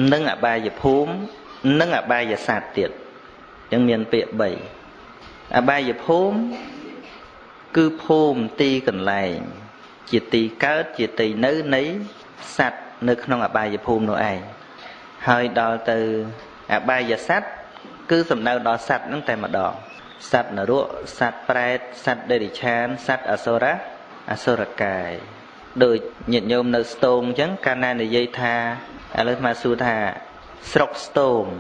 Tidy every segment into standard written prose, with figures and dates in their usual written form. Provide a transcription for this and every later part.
nâng ở bài về phốm nâng ở bài về sạt tiệt nhưng miền bịa bảy ở bài về phốm cứ phốm ti cần lại chỉ ti cát chỉ ti nới nấy sạt nơi không ở bài về phốm nữa ai hơi đo từ ở bài về sạt cứ sầm đâu đo sạt nâng tay mà đo sạt nở ruộng sạt pret sạt đây để chan sạt asora cài đôi nhiệt nhôm nở stone chẳng cana này dây tha lấy mà su tha sọc stone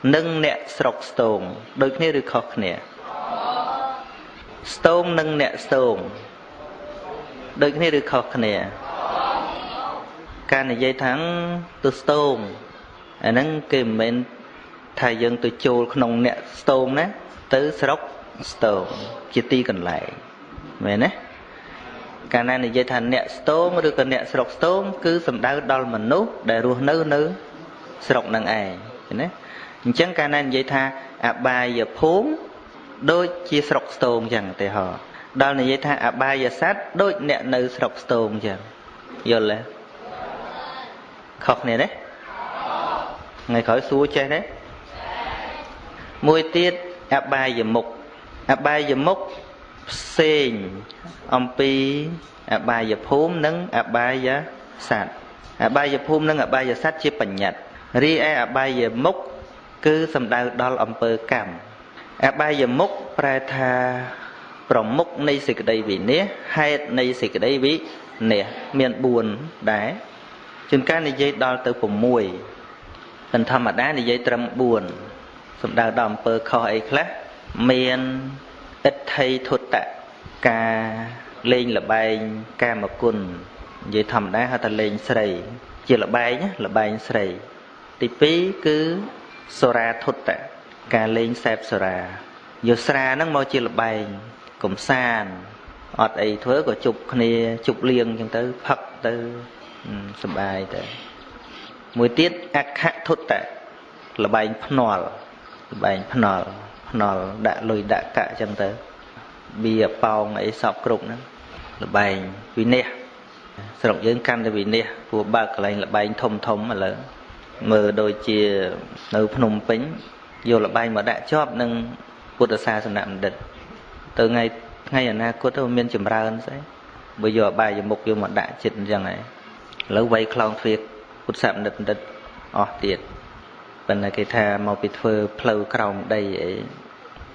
nâng nẹt sọc stone đôi khi được khó nè stone nâng nẹt stone đôi khi được khó nè can này dây thắng từ stone nâng kìm mình thay dân từ chôl nông nẹt stone nè tới sọc stone chỉ ti còn lại vậy nè cả này dây thành nẹt stone rồi còn nẹt sọc stone cứ sầm đau đau mà nốt để ruột nứ sọc năng ai nè chẳng cả này dây tha bài giờ phốm đôi chia sọc stone chẳng để họ đau này dây tha bài giờ sát đôi nẹt nứ sọc stone chẳng giờ là khóc này đấy ngày khỏi xua chơi đấy mùi tiết bài giờ mục xên ông pi bài giờ phốm nâng bài giờ sạt bài giờ phốm nâng bài giờ sạt chia bẩn nhạt ri bài giờ mốc cứ sầm đau đo ông pơ cam bài giờ mốc prai tha prong mốc nay xịt đây vì nế hay nay xịt đây vì nè miền buồn đá chừng cái này dây đo từ vùng mùi tình thầm mà đá này dây trầm buồn sầm đau đo ông pơ khoi khác miền ít thay thuật tạ ca lên là bài ca mà cùn vậy thầm đá hay ta lên sầy chỉ là bài nhé là bài sầy thì phí cứ sora thuật tạ ca lên xẹp sora giờ sra nó mau chỉ là bài cùng san ọt ấy thưa của chụp này chụp liền chẳng tới phật tới sầm bài tới mùi tiết ác hạ thuật tạ là bài phnol đã lùi đã cả chẳng tới bìa pong ấy sọc cục nữa là bài vì nè sọc dưỡng căn là vì nè của ba cái này là bài thông mà lớn mờ đôi chia nơi Phnom Penh vô là bài mà đã chóp nâng Phật xa sân nạm địch từ ngày ở na cốt tôi miên chùm ra hơn đấy bây giờ bài giờ mục vô mà đã chỉnh rằng này lâu vay clown việc Phật sạm địch tiệt bên này cái tha màu bị phơi phơi còng đây ấy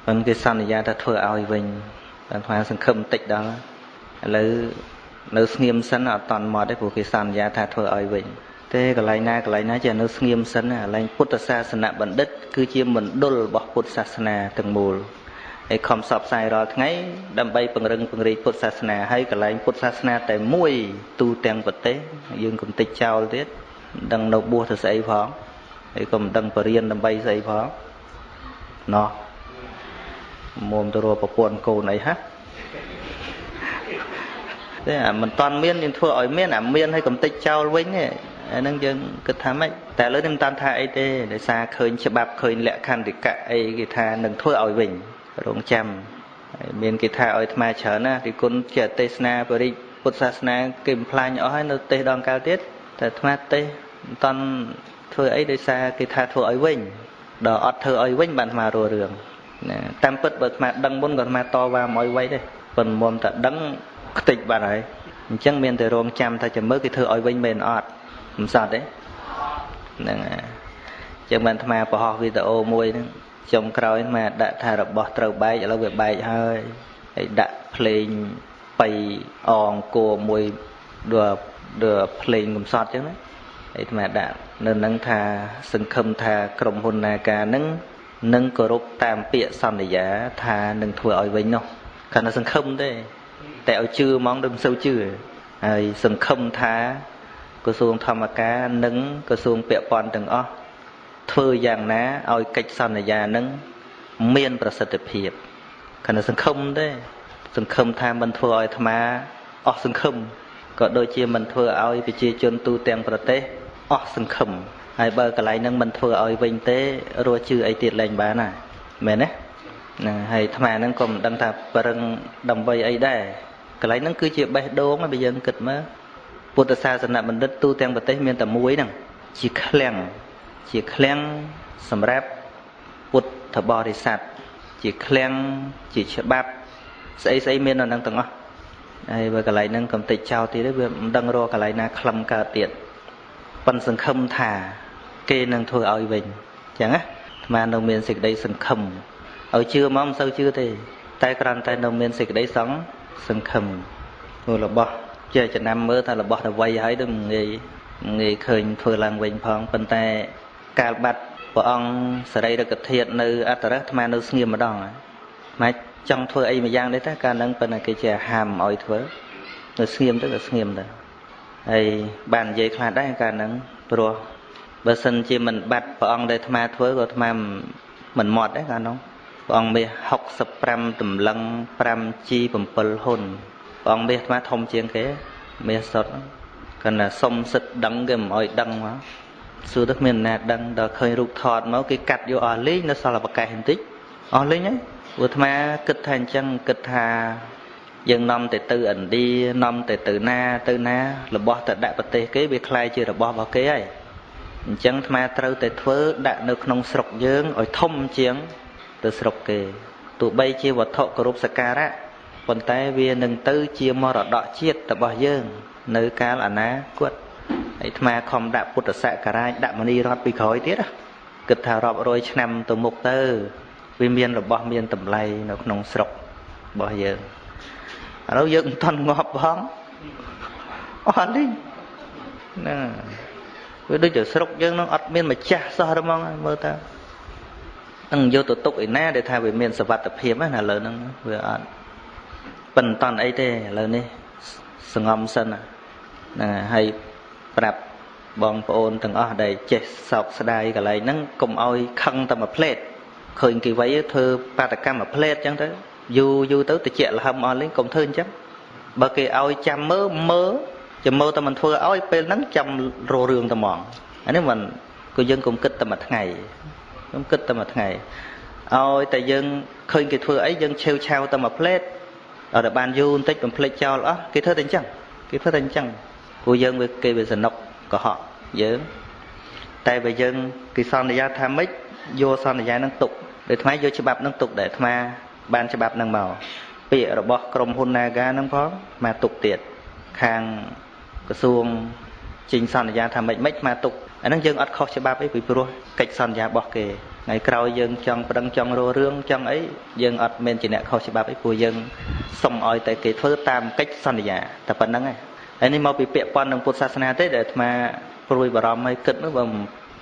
bên cái son này ra ta phơi ao vinh bên hoa sân khâm tịch đó lấy nghiêm sân ở toàn mọt đấy của cái son ra ta phơi ao vinh thế cái này na chỉ nó nghiêm sân là lấy Phật sa sanh bản đất cứ chia mình đôi bỏ Phật sa sanh từng mùa ấy không sập sai rồi ngay đâm bay bằng rì Phật sa sanh hay cái lấy Phật sa sanh tại muối tu tiền vật tế dương cũng tịch trao tiết đằng nộp bùa thì sẽ phó ấy còn đăng bờ riêng đâm bay dây phó nó mồm tôi rồi buồn cô này ha thế à mình toàn miên nhưng thua ở miên hay còn tích trao vĩnh ấy nâng dân cứ tham ấy tại lớn em tan tha ấy để xa khơi cho bạp khơi lẹ khăn thì cả ấy cái tha nâng thua ở vĩnh rong trăm miên cái tha ở mà chở na thì con trẻ tây na và đi Phật sa na kìm phai nhỏ hay nó tây đòn cao tiết tại thua tây toàn thưa ấy để xa cái tha thua ở vinh đỏ ọt thưa ở vinh bạn mà rồi đường tam bớt bớt mà đăng bốn còn mà to vào mọi quay đây phần mồm ta đăng tịch bạn ấy chẳng miền từ rong trăm ta chỉ mới cái thưa ở vinh mền ọt không sao đấy chẳng bạn mà bỏ họ video môi trong cõi mà đã thà được bỏ trâu bay là việc bay hơi đã playing bay on cô môi đưa playing cùng sọt chứ đấy ấy mà đã nên nâng thà sừng khâm thà cầm hồn na ca nâng cờ rốt tam bịa son để giá thà nâng thua ở với nhau cả nó sừng khâm đấy tẹo chưa món đâm sâu chưa ai sừng khâm thà cơ xuông thầm cá nâng cơ xuông bịa pon từng ó thưa dạng ná ao cách son để giá nâng miên và sạch hiệp cả nó sừng khâm đấy sừng khâm thà mình thua ở thà sừng khâm có đôi chia mình thưa ao bị chia chôn tu tiềnប្រទេសអស់សង្ឃឹមហើយបើកន្លែងហ្នឹងមិនធ្វើឲ្យវិញទេរស់ជឿអីទៀតលែងបានណាមែនទេហ្នឹងហើយអាត្មាហ្នឹងក៏មិនដឹងថាប្រឹងដើម្បីអីដែរកន្លែងហ្នឹងគឺជាបេះដូងបើយើងគិតមើលពុទ្ធសាសនបណ្ឌិតទូទាំងប្រទេសមានតែមួយហ្នឹងជាឃ្លាំង ជាឃ្លាំងសម្រាប់ពុទ្ធបរិស័ទជាឃ្លាំងជាច្បាប់ស្អីស្អីមាននៅនឹងទាំងអស់ហើយបើកន្លែងហ្នឹងកំតិចចោលទៀតវាមិនដឹងរកកន្លែងណាខ្លឹមកើតទៀតប៉ិនសង្ឃឹមថាគេនឹងធ្វើឲ្យវិញអញ្ចឹងណាអាត្មានៅមានសេចក្តីសង្ឃឹមឲ្យជឿមកមិនសូវជឿទេតែគ្រាន់តែនៅមានសេចក្តីសង្ឃឹមព្រោះរបស់ជាចំណាំមើលថារបស់ទៅវ័យហើយទៅងាយឃើញធ្វើឡើងវិញផងប៉ុន្តែកាលបាត់ព្រះអង្គសរីរកធាតុនៅអត្តរៈអាត្មានៅស្ងៀមម្ដងមិនចង់ធ្វើអីមួយយ៉ាងទេតែកាលហ្នឹងប៉ុន្តែគេជាហាមឲ្យធ្វើនៅស្ងៀមទៅក៏ស្ងៀមទៅហើយបាននិយាយខ្លះដែរកាលហ្នឹងព្រោះបើសិនជាមិនបាត់ព្រះអង្គដែលអាត្មាធ្វើក៏អាត្មាមិនមាត់ដែរកាលនោះព្រះអង្គមាស65តម្លឹង 5G 7ហ៊ុនព្រះអង្គមាសអាត្មាធំជាងគេមាសសុទ្ធគាត់ថាសុំសិទ្ធដឹងគេមិនអោយដឹងមកសួរទៅគ្មានអ្នកដឹងដល់ឃើញរូបថតមកគេកាត់យកអស់លេងនៅសល់ប្រកែកបន្តិចអស់លេងហើយព្រោះអាត្មាគិតថាអញ្ចឹងគិតថាយើងនាំទៅឥណ្ឌានាំទៅណារបស់ទៅដាក់ប្រទេសគេវាคล้ายជារបស់របស់គេហើយអញ្ចឹងអាត្មាត្រូវតែធ្វើដាក់នៅក្នុងស្រុកយើងឲ្យធំជាងទៅស្រុកគេទោះបីជាវត្ថុគោរពសក្ការៈប៉ុន្តែវានឹងទៅជាមរតកជាតិរបស់យើងនៅកាលអនាគតហើយអាត្មាខំដាក់ពុទ្ធសក្ការៈដាក់មនីរតពីក្រោយទៀតគិតថារាប់រយឆ្នាំទៅមុខទៅវាមានរបស់មានតម្លៃនៅក្នុងស្រុករបស់យើងឥឡូវយើងមិនទាន់ងាប់ផងអត់នេះណាវាដូចជាស្រុកយើងនឹងអត់មានម្ចាស់សោះហ្មងមើលតើនឹងយកទៅទុកឯណាដែលថាវាមានសុវត្ថិភាពណាឥឡូវហ្នឹងវាអត់ប៉ុន្តែអីទេឥឡូវនេះសងំសិនហ្នឹងហើយប្រាប់បងប្អូនទាំងអស់ដែលចេះសោកស្ដាយកន្លែងហ្នឹងកុំឲ្យខឹងតែមួយផ្លេតឃើញគេវៃធ្វើបាតកម្មមួយផ្លេតអញ្ចឹងទៅយូរទៅតិចលហឹមអស់លេងកុំធ្វើអញ្ចឹងបើគេឲ្យចាំមើលចាំមើលតែមិនធ្វើឲ្យពេលហ្នឹងចាំរករឿងតែហ្មងអានេះមិនក៏យើងកុំគិតតែមួយថ្ងៃខ្ញុំគិតតែមួយថ្ងៃឲ្យតែយើងឃើញគេធ្វើអីយើងឆាវឆាវតែមួយផ្លេតដល់តែបានយូរបន្តិចបំភ្លេចចោលអស់គេធ្វើតែអញ្ចឹងព្រោះយើងគេវាសនុកកុហកយើងតែបើយើងគេសន្យាថាម៉េចយកសន្យានឹងទុកដូចថ្មយកច្បាប់នឹងទុកដែរថ្មបានច្បាប់នឹងមកពាក្យរបស់ក្រុមហ៊ុន Naga ហ្នឹងផងមកទុកទៀតខាងក្រសួងចេញសន្យាថាម៉េចមកទុកអាហ្នឹងយើងអត់ខុសច្បាប់អីពីព្រោះកិច្ចសន្យារបស់គេថ្ងៃក្រោយយើងចង់ប្តឹងចង់រករឿងចង់អីយើងអត់មានជាអ្នកខុសច្បាប់អីព្រោះយើងសុំឲ្យតែគេធ្វើតាមកិច្ចសន្យាតែប៉ុណ្្នឹងឯងហើយនេះមកពីពាក្យប៉ុននឹងពុទ្ធសាសនាទេដែលអាត្មាព្រួយបារម្ភឲ្យគិតនោះបើ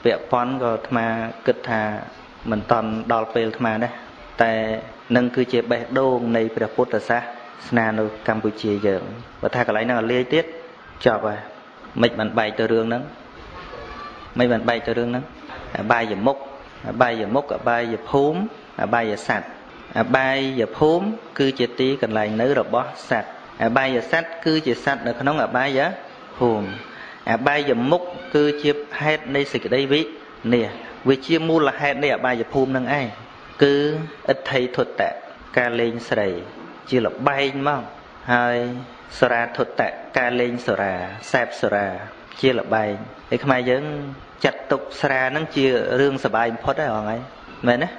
ពាក្យប៉ុនក៏អាត្មាគិតថាមិនតាន់ដល់ពេលអាត្មាដែរតែនឹងគឺជាបេះដូងនៃព្រះពុទ្ធសាសនានៅកម្ពុជាយើងបើថាកន្លែងហ្នឹងលាយទៀតចប់ហើយមិនបានបែកទៅរឿងហ្នឹងអបាយមុខអបាយភូមិអបាយសត្វអបាយភូមិគឺជាទីកន្លែងនៅរបស់សត្វអបាយសត្វគឺជាសត្វនៅក្នុងអបាយភូមិអបាយមុខគឺជាហេតុនៃសេចក្តីវិនាសវាជាមូលហេតុនៃអបាយភូមិនឹងឯងគឺអដ្ឋិធុតៈការលេងស្រីជាលបែងមកហើយសរាធុតៈការលេងសរាសេពសរាជាលបែងហើយខ្មែរយើងចាត់ទុកស្រាហ្នឹងជារឿងសប្បាយបំផុតហើយហ៎មែនទេ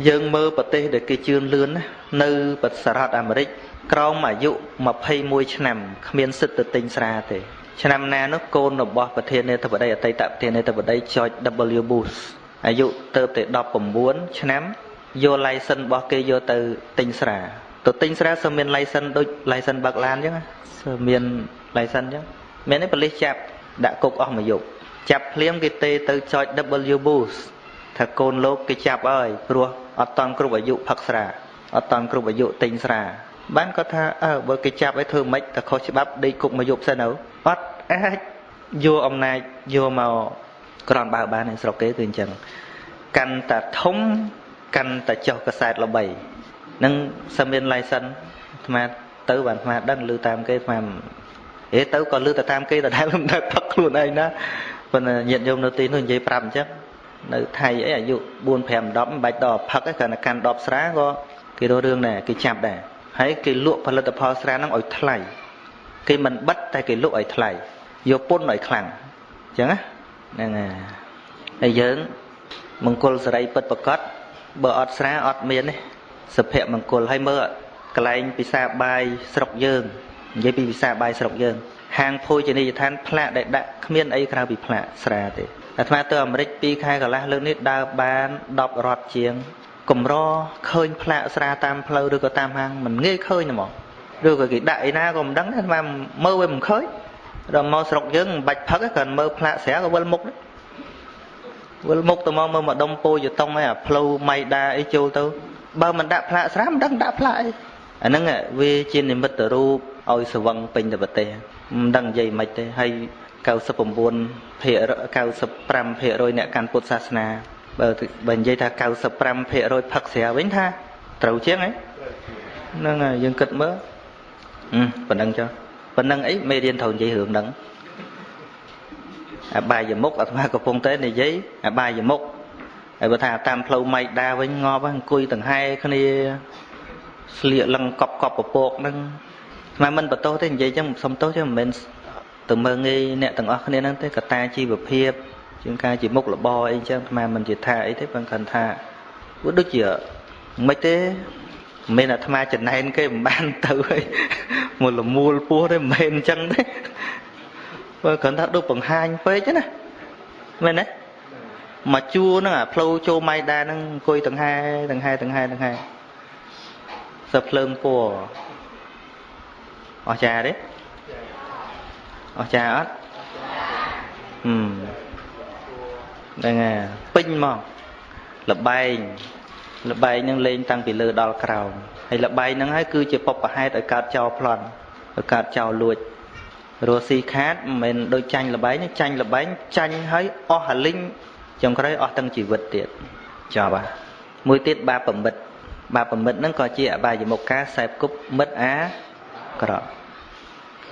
យើងមើលប្រទេសដែលគេជឿនលឿនណានៅប្រទេសសហរដ្ឋអាមេរិកក្រោមអាយុ21ឆ្នាំគ្មានសិទ្ធិទៅទិញស្រាទេឆ្នាំណានោះកូនរបស់ប្រធានាធិបតីអតីតប្រធានាធិបតី George W Bush អាយុទៅតែ19ឆ្នាំយក license របស់គេយកទៅទិញស្រាទៅទិញស្រាសើមាន license ដូច license បើកឡានអញ្ចឹងសើមាន license អញ្ចឹងមានទេប៉ូលីសចាប់ដាក់គុកអស់មួយយប់ចាប់ភ្លាមគេទេទៅ George W Bush ថាកូនលោកគេចាប់ហើយព្រោះអត់តន់គ្រប់អាយុផឹកស្រាអត់តន់គ្រប់អាយុទិញស្រាបានគាត់ថាបើគេចាប់ឲ្យធ្វើម៉េចតែខុសច្បាប់ដេកគុកមួយយប់សិនទៅអត់អាចយកអំណាចយកមកក្រនបើបាននៅស្រុកគេគឺអញ្ចឹងកាន់តែធំកាន់តែចុះកសែតល្បីនឹងសមាន license អាត្មាទៅបានអាត្មាដឹងឮតាមគេអាត្មាទៅក៏ឮទៅតាមគេដដែលមិនដែលផឹកខ្លួនឯងណាប៉ុន្តែញាតិញោមនៅទីនោះនិយាយប្រាប់អញ្ចឹងនៅថៃអីអាយុ4 5 10មិនបាច់ដល់ផឹកទេគ្រាន់តែកាន់10ស្រាក៏គេរករឿងដែរគេចាប់ដែរហើយគេលក់ផលិតផលស្រាហ្នឹងឲ្យថ្លៃគេមិនបិទតែគេលក់ឲ្យថ្លៃយកពន្ធឲ្យខ្លាំងអញ្ចឹងណាហ្នឹងហើយ ហើយយើងមង្គលសេរីពិតប្រកបបើអត់ស្រាអត់មានទេសុភមង្គលហើយមើលកន្លែងពិសាបាយស្រុកយើងនិយាយពីពិសាបាយស្រុកយើងហាងភោជនីយដ្ឋានផ្លាកដែលដាក់គ្មានអីក្រៅពីផ្លាកស្រាទេអាត្មាទៅអាមេរិក2 ខែកន្លះលើកនេះដើរបាន10 រដ្ឋជាងកម្រឃើញផ្លាកស្រាតាមផ្លូវឬក៏តាមហាងមិនងាយឃើញហ្មងឬក៏គេដាក់ឯណាក៏មិនដឹងអាត្មាមើលវាមិនឃើញដល់មកស្រុកយើងមិនបាច់ផឹកគ្រាន់មើលផ្លាកស្រាក៏វិលមុខវិលមុខទៅមកមើលម្ដុំពោយតុងឯអាផ្លូវម៉ៃដាអីចូលទៅបើមិនដាក់ផ្លាកស្រាមិនដឹងដាក់ផ្លាកអីអាហ្នឹងវាជានិមិត្តរូបឲ្យស្វឹងពេញទៅប្រទេសមិនដឹងនិយាយមិនទេហើយ99% 95% អ្នកកាន់ពុទ្ធសាសនាបើនិយាយថា95% ផឹកស្រាវិញថាត្រូវជាងហ្នឹងហើយយើងគិតមើលប៉ុណ្្នឹងចុះប៉ុណ្្នឹងអីមេរៀនត្រូវនិយាយរឿងហ្នឹងអបាយមុខអាត្មាកំពុងតែនិយាយអបាយមុខហើយបើថាតាមផ្លូវម៉ៃដាវិញងាប់អង្គុយដង្ហែគ្នាស្លៀកលឹងកប់ពពកហ្នឹងស្មានមិនបន្ទោសទេនិយាយចឹងសុំទោសទេមិនមែនទៅមើងងាយអ្នកទាំងអស់គ្នាហ្នឹងទេកត្តាជីវភាពជាងការជាមុខរបរអីចឹងស្មានមិនជាថាអីទេប៉ុន្តែគាត់ថាវាដូចជាមិនទេមិនមែនអាត្មាចំណែនគេមិនបានទៅហើយមកលមូលពោះទេមិនមែនអញ្ចឹងទេបើគាត់ថាដូចបង្ហាញពេកណាមែនទេមកជួរហ្នឹងអាផ្លូវចូលម៉ៃដាហ្នឹងអង្គុយដង្ហែសើភ្លើងពណ៌អស្ចារ្យទេអស្ចារ្យអត់ហ្នឹងហើយពេញមកលបែងហ្នឹងលេងតាំងពីលើដល់ក្រោមហើយលបែងហ្នឹងហើយគឺជាបបហេតុឲ្យកើតចោលប្លន់ឲ្យកើតចោលលួចរស់ស៊ីខាតមិនមែនដូចចាញ់លបែងចាញ់ហើយអស់អាលិញចុងក្រោយអស់ទាំងជីវិតទៀតចប់មួយទៀតបាបប្រមិតហ្នឹងក៏ជាអបាយមុខការខ្សែគប់មិត្តអាក្រក់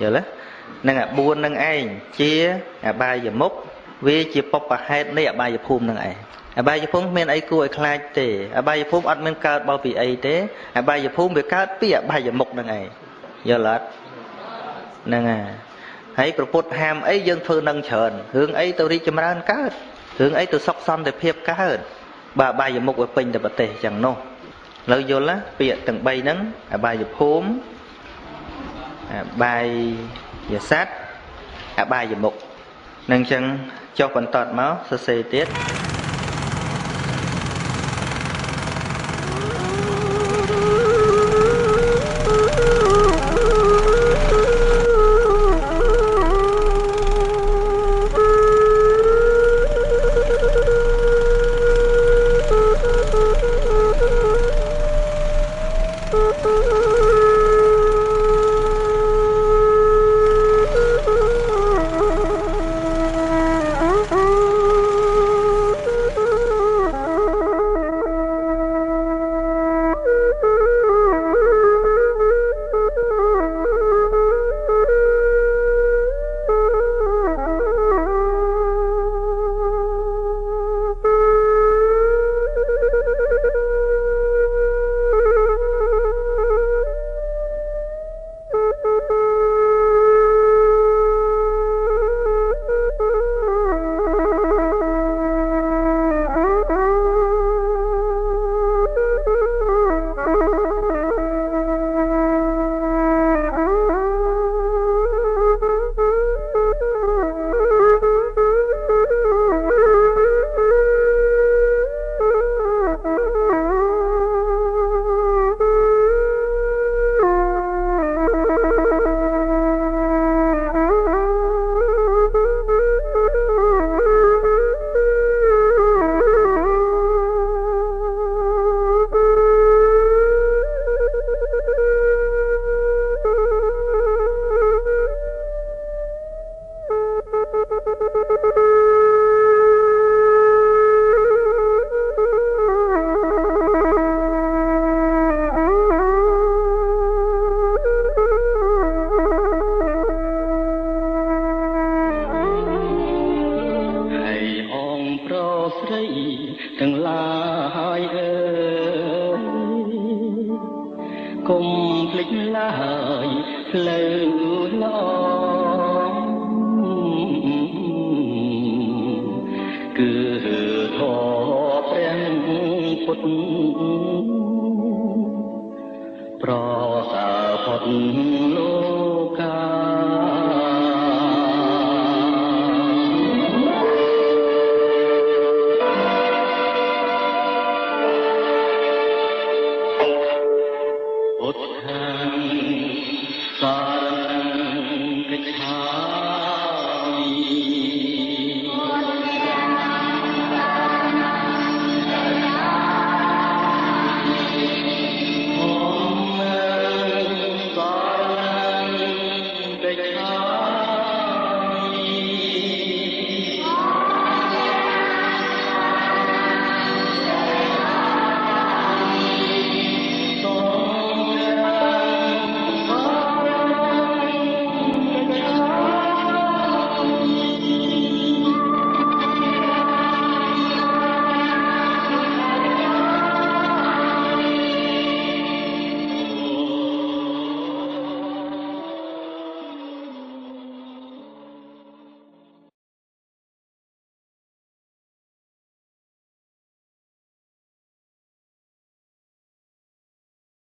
យល់ទេនឹងអា4នឹងឯងជាអបាយមុខវាជាបបហេតុនៃអបាយភូមិនឹងឯងអបាយភូមិគ្មានអីគួរឲ្យខ្លាចទេអបាយភូមិអត់មានកើតបោពីអីទេអបាយភូមិវាកើតពីអបាយមុខនឹងឯងយល់អត់ហ្នឹងហើយប្រពុតហាមអីយើងធ្វើនឹងច្រើនរឿងអីទៅរីកចម្រើនកើតរឿងអីទៅសុខសន្តិភាពកើតបើអបាយមុខវាពេញទៅប្រទេសចឹងនោះលើយល់ណាពាក្យទាំង3ហ្នឹងអបាយភូមិអបាយស័តអបាយមុខនឹងចឹងចុះបន្តមកសរសេរទៀតគឺ តប្រសើរផុតលោ